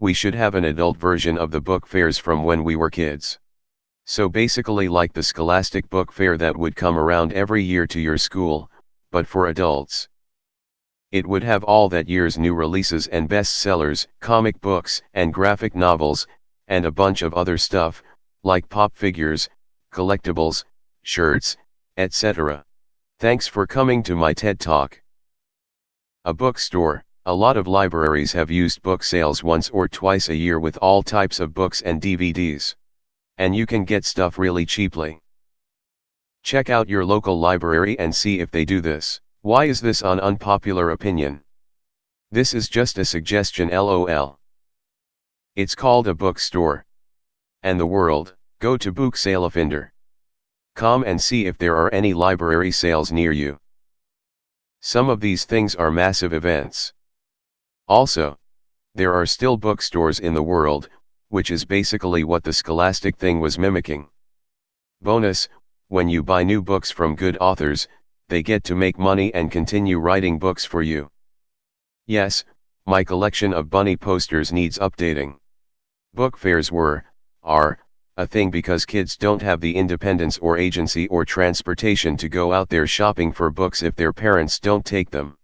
We should have an adult version of the book fairs from when we were kids. So basically like the Scholastic Book Fair that would come around every year to your school, but for adults. It would have all that year's new releases and bestsellers, comic books and graphic novels, and a bunch of other stuff, like pop figures, collectibles, shirts, etc. Thanks for coming to my TED Talk. A bookstore. A lot of libraries have used book sales once or twice a year with all types of books and DVDs. And you can get stuff really cheaply. Check out your local library and see if they do this. Why is this on Unpopular Opinion? This is just a suggestion, lol. It's called a bookstore. And the world, go to booksaleoffender.com and see if there are any library sales near you. Some of these things are massive events. Also, there are still bookstores in the world, which is basically what the Scholastic thing was mimicking. Bonus, when you buy new books from good authors, they get to make money and continue writing books for you. Yes, my collection of bunny posters needs updating. Book fairs are, a thing because kids don't have the independence or agency or transportation to go out there shopping for books if their parents don't take them.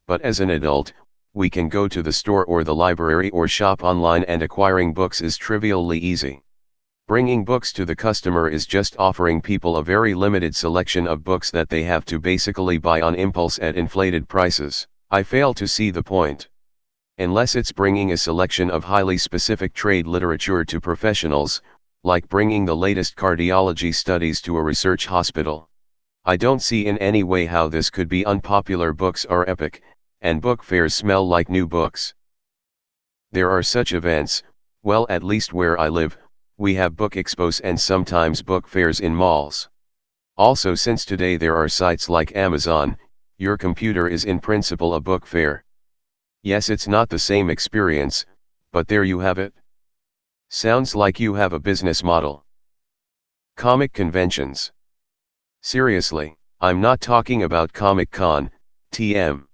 But as an adult, we can go to the store or the library or shop online, and acquiring books is trivially easy. Bringing books to the customer is just offering people a very limited selection of books that they have to basically buy on impulse at inflated prices. I fail to see the point. Unless it's bringing a selection of highly specific trade literature to professionals, like bringing the latest cardiology studies to a research hospital. I don't see in any way how this could be unpopular. Books are epic, and book fairs smell like new books. There are such events, well, at least where I live, we have book expos and sometimes book fairs in malls. Also, since today there are sites like Amazon, your computer is in principle a book fair. Yes, it's not the same experience, but there you have it. Sounds like you have a business model. Comic conventions. Seriously, I'm not talking about Comic-Con, TM.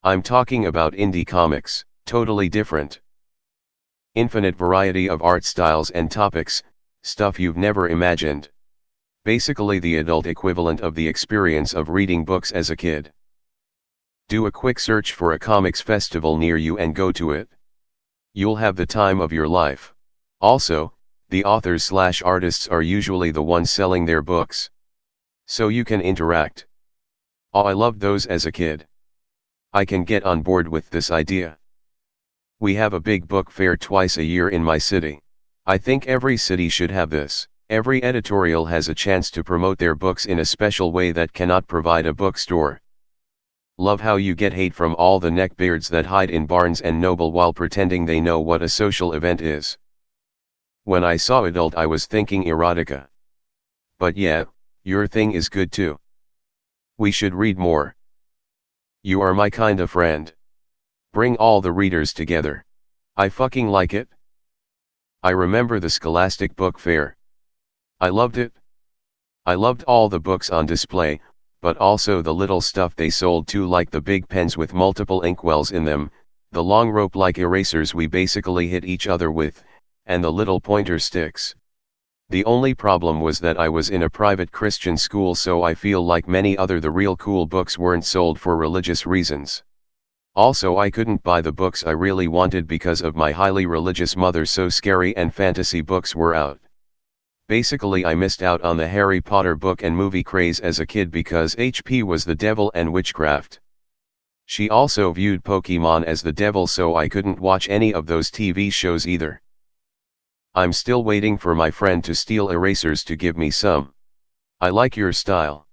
I'm talking about indie comics, totally different. Infinite variety of art styles and topics, stuff you've never imagined. Basically the adult equivalent of the experience of reading books as a kid. Do a quick search for a comics festival near you and go to it. You'll have the time of your life. Also, the authors/artists are usually the ones selling their books. So you can interact. Oh, I loved those as a kid. I can get on board with this idea. We have a big book fair twice a year in my city. I think every city should have this. Every editorial has a chance to promote their books in a special way that cannot provide a bookstore. Love how you get hate from all the neckbeards that hide in Barnes and Noble while pretending they know what a social event is. When I saw adult, I was thinking erotica. But yeah, your thing is good too. We should read more. You are my kind of friend. Bring all the readers together. I fucking like it. I remember the Scholastic Book Fair. I loved it. I loved all the books on display, but also the little stuff they sold too, like the big pens with multiple inkwells in them, the long rope-like erasers we basically hit each other with, and the little pointer sticks. The only problem was that I was in a private Christian school, so I feel like many other the real cool books weren't sold for religious reasons. Also, I couldn't buy the books I really wanted because of my highly religious mother, so scary and fantasy books were out. Basically, I missed out on the Harry Potter book and movie craze as a kid because HP was the devil and witchcraft. She also viewed Pokemon as the devil, so I couldn't watch any of those TV shows either. I'm still waiting for my friend to steal erasers to give me some. I like your style.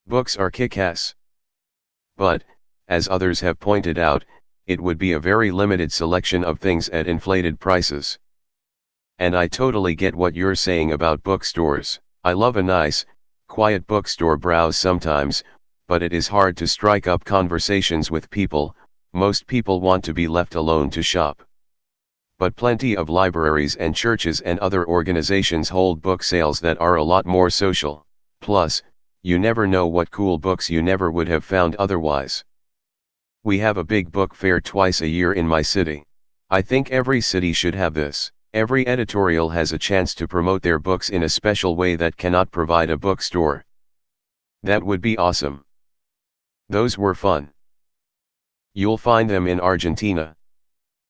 Books are kick-ass. But, as others have pointed out, it would be a very limited selection of things at inflated prices. And I totally get what you're saying about bookstores. I love a nice, quiet bookstore browse sometimes, but it is hard to strike up conversations with people. Most people want to be left alone to shop. But plenty of libraries and churches and other organizations hold book sales that are a lot more social. Plus, you never know what cool books you never would have found otherwise. We have a big book fair twice a year in my city. I think every city should have this. Every editorial has a chance to promote their books in a special way that cannot provide a bookstore. That would be awesome. Those were fun. You'll find them in Argentina.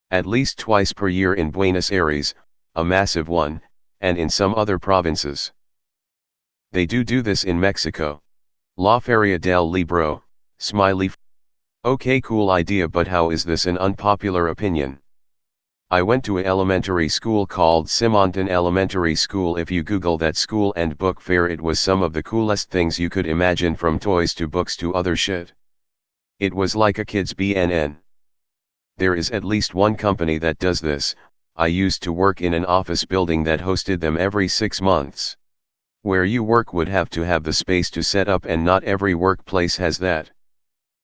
At least twice per year in Buenos Aires, a massive one, and in some other provinces. They do this in Mexico. La Feria del Libro, smiley. Okay, cool idea, but how is this an unpopular opinion? I went to an elementary school called Simonton Elementary School. If you Google that school and book fair, it was some of the coolest things you could imagine, from toys to books to other shit. It was like a kid's BNN. There is at least one company that does this. I used to work in an office building that hosted them every 6 months. Where you work would have to have the space to set up, and not every workplace has that.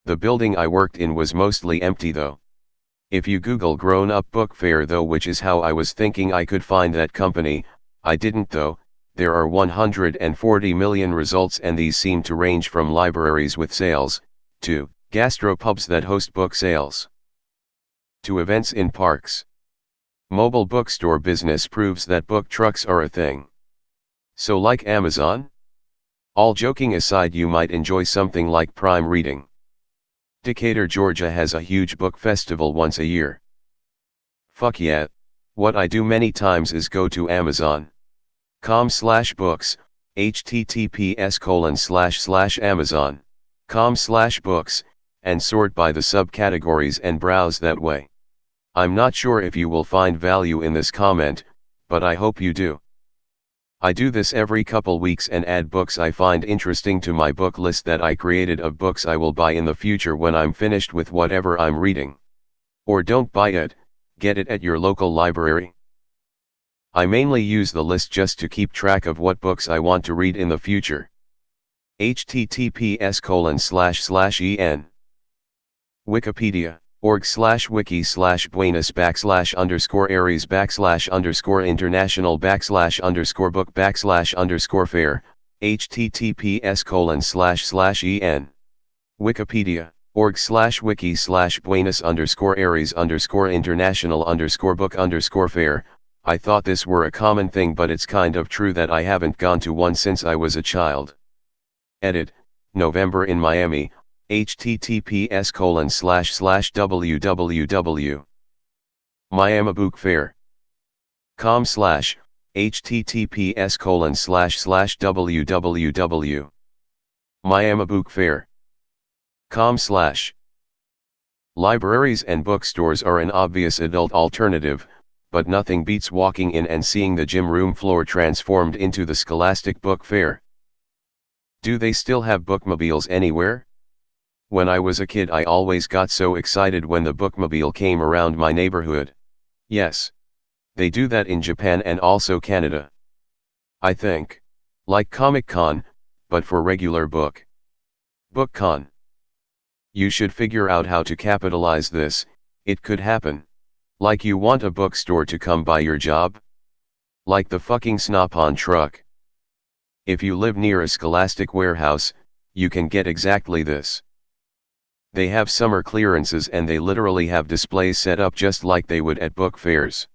The building I worked in was mostly empty though. If you Google grown-up book fair though, which is how I was thinking I could find that company, I didn't though. There are 140 million results, and these seem to range from libraries with sales, to gastropubs that host book sales, to events in parks. Mobile bookstore business proves that book trucks are a thing. So like Amazon? All joking aside, you might enjoy something like Prime Reading. Decatur, Georgia has a huge book festival once a year. Fuck yeah. What I do many times is go to Amazon.com/books, https://amazon.com/books, and sort by the subcategories and browse that way. I'm not sure if you will find value in this comment, but I hope you do. I do this every couple weeks and add books I find interesting to my book list that I created of books I will buy in the future when I'm finished with whatever I'm reading. Or don't buy it, get it at your local library. I mainly use the list just to keep track of what books I want to read in the future. https://en Wikipedia org/wiki/buenos_aires/international/book/fair, https://en Wikipedia org/wiki/buenos_aires_international_book_fair. I thought this were a common thing, but it's kind of true that I haven't gone to one since I was a child. Edit, November in Miami, https://www. miamibookfair.com/ https://www. miamibookfair.com/. Libraries and bookstores are an obvious adult alternative, but nothing beats walking in and seeing the gym room floor transformed into the Scholastic Book Fair. Do they still have bookmobiles anywhere? When I was a kid, I always got so excited when the bookmobile came around my neighborhood. Yes. They do that in Japan and also Canada, I think. Like Comic-Con, but for regular book. BookCon. You should figure out how to capitalize this. It could happen. Like you want a bookstore to come by your job? Like the fucking Snap-on truck. If you live near a Scholastic warehouse, you can get exactly this. They have summer clearances and they literally have displays set up just like they would at book fairs.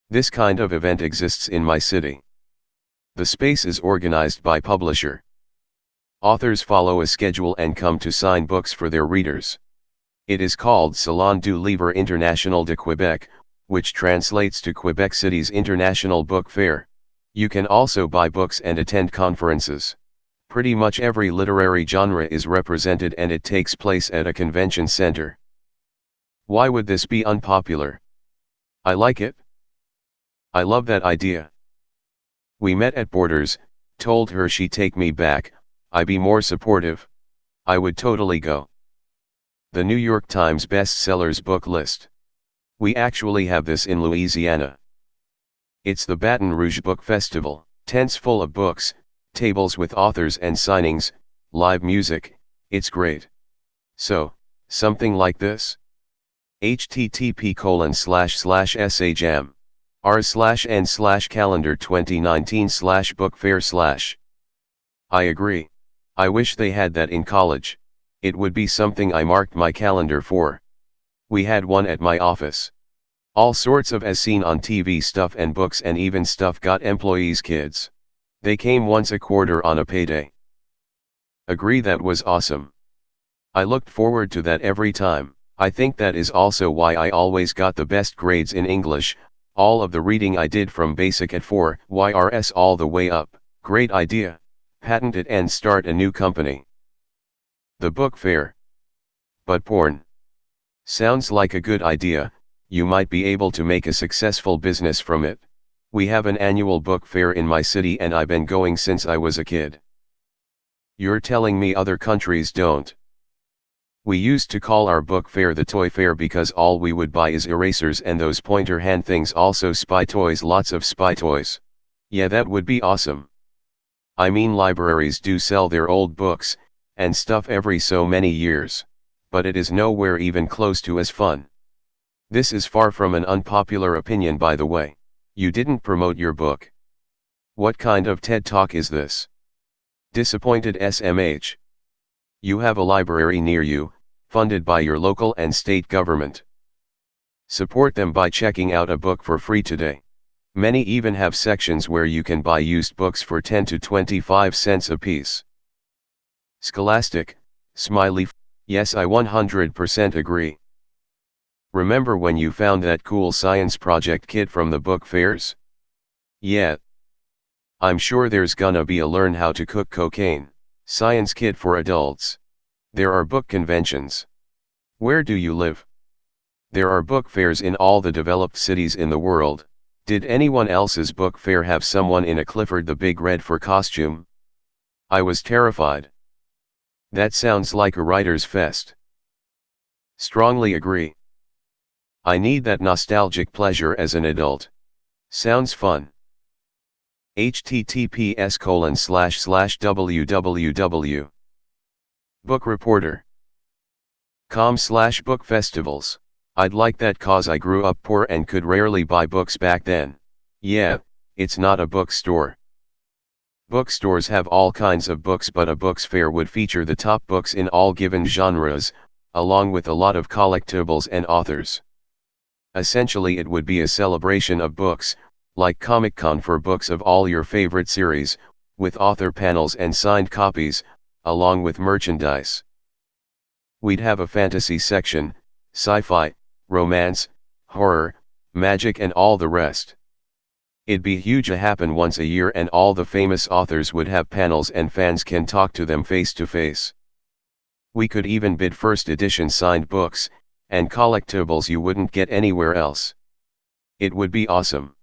This kind of event exists in my city. The space is organized by publisher. Authors follow a schedule and come to sign books for their readers. It is called Salon du Livre International de Quebec, which translates to Quebec City's International Book Fair. You can also buy books and attend conferences. Pretty much every literary genre is represented and it takes place at a convention center. Why would this be unpopular? I like it. I love that idea. We met at Borders, told her she take me back, I be more supportive. I would totally go. The New York Times bestsellers book list. We actually have this in Louisiana. It's the Baton Rouge Book Festival, tents full of books, tables with authors and signings, live music, it's great. So, something like this? http://sajam r/n/calendar 2019/book fair/. I agree. I wish they had that in college. It would be something I marked my calendar for. We had one at my office. All sorts of as seen on TV stuff and books and even stuff got employees' kids. They came once a quarter on a payday. Agree, that was awesome. I looked forward to that every time. I think that is also why I always got the best grades in English. All of the reading I did from basic at 4 YRS all the way up. Great idea. Patent it and start a new company. The book fair. But porn. Sounds like a good idea. You might be able to make a successful business from it. We have an annual book fair in my city and I've been going since I was a kid. You're telling me other countries don't? We used to call our book fair the toy fair because all we would buy is erasers and those pointer hand things, also spy toys, lots of spy toys. Yeah, that would be awesome. I mean, libraries do sell their old books and stuff every so many years, but it is nowhere even close to as fun. This is far from an unpopular opinion, by the way. You didn't promote your book. What kind of TED Talk is this? Disappointed SMH. You have a library near you, funded by your local and state government. Support them by checking out a book for free today. Many even have sections where you can buy used books for 10 to 25 cents a piece. Scholastic, smiley. Yes, I 100% agree. Remember when you found that cool science project kit from the book fairs? Yeah. I'm sure there's gonna be a learn how to cook cocaine science kit for adults. There are book conventions. Where do you live? There are book fairs in all the developed cities in the world. Did anyone else's book fair have someone in a Clifford the Big Red for costume? I was terrified. That sounds like a writer's fest. Strongly agree. I need that nostalgic pleasure as an adult. Sounds fun. https://www. bookreporter.com/book festivals. I'd like that cause I grew up poor and could rarely buy books back then. Yeah, it's not a bookstore. Bookstores have all kinds of books, but a books fair would feature the top books in all given genres, along with a lot of collectibles and authors. Essentially, it would be a celebration of books, like Comic-Con for books of all your favorite series, with author panels and signed copies, along with merchandise. We'd have a fantasy section, sci-fi, romance, horror, magic and all the rest. It'd be huge, a happen once a year, and all the famous authors would have panels and fans can talk to them face to face. We could even bid first edition signed books, and collectibles you wouldn't get anywhere else. It would be awesome.